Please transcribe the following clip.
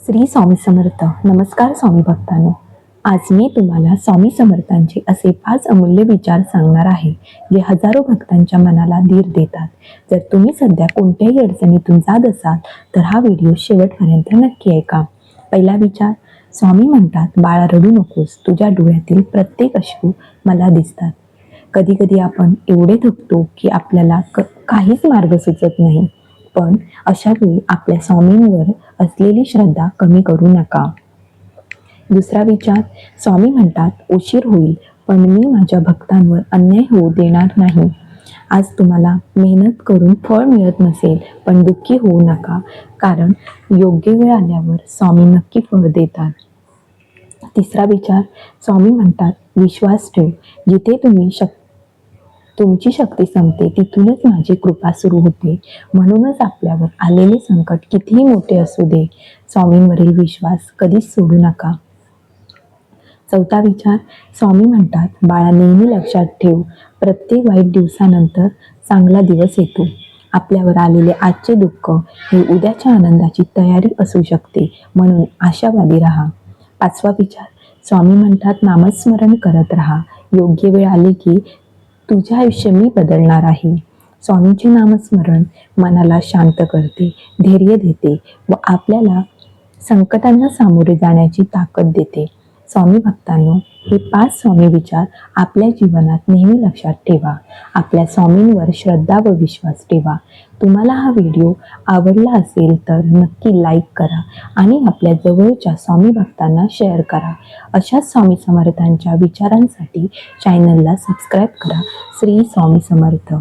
श्री स्वामी समर्थ. नमस्कार स्वामी भक्तांनो. आज मी तुम्हाला स्वामी समर्थांचे असे 5 अमूल्य विचार सांगणार आहे जे हजारो भक्तांच्या मनाला धीर देतात. जर तुम्ही सध्या कोणत्याही अडचणीतून जात असाल तर हा व्हिडिओ शेवटपर्यंत नक्की ऐका. पहिला विचार, स्वामी म्हणतात, बाळा रडू नकोस, तुझ्या डोळ्यातील प्रत्येक अश्रू मला दिसतात. कधी कधी आपण एवढे थकतो की आपल्याला काहीच मार्ग सुचत नाही. पण अशा वेळी आपल्या स्वामींवर असलेली श्रद्धा कमी करू नका. दुसरा विचार, स्वामी म्हणतात उशीर होईल पण मी माझ्या भक्तांवर अन्याय होऊ देणार नाही. आज तुम्हाला मेहनत करून फळ मिळत नसेल पण दुःखी होऊ नका, कारण योग्य वेळ आल्यावर स्वामी नक्की फळ देतात. तिसरा विचार, स्वामी म्हणतात विश्वास ठेव, जिथे तुमची शक्ती संपते तिथूनच माझी कृपा सुरू होते. म्हणूनच आपल्यावर आलेले संकट कितीही मोठे असू दे, स्वामींवरील विश्वास कधीच सोडू नका. चौथा विचार, स्वामी म्हणतात बाळा नेहमी लक्षात ठेव, प्रत्येक वाईट दिवसानंतर चांगला दिवस येतो. आपल्यावर आलेले आजचे दुःख हे उद्याच्या आनंदाची तयारी असू शकते, म्हणून आशावादी राहा. पाचवा विचार, स्वामी म्हणतात नामस्मरण करत राहा, योग्य वेळ आली की तुझे आयुष्य मी बदलणार आहे. स्वामींचे नामस्मरण मनाला शांत करते, धैर्य देते व आपल्याला संकटांना सामोरे जाण्याची ताकद देते. स्वामी भक्तांनो, हे 5 स्वामी विचार आपल्या जीवनात नेहमी लक्षात ठेवा. आपल्या स्वामींवर श्रद्धा व विश्वास ठेवा. तुम्हाला हा व्हिडिओ आवडला असेल तर नक्की लाईक करा आणि आपल्या जवळच्या स्वामी भक्तांना शेअर करा. अशाच स्वामी समर्थांच्या विचारांसाठी चॅनलला सबस्क्राईब करा. श्री स्वामी समर्थ.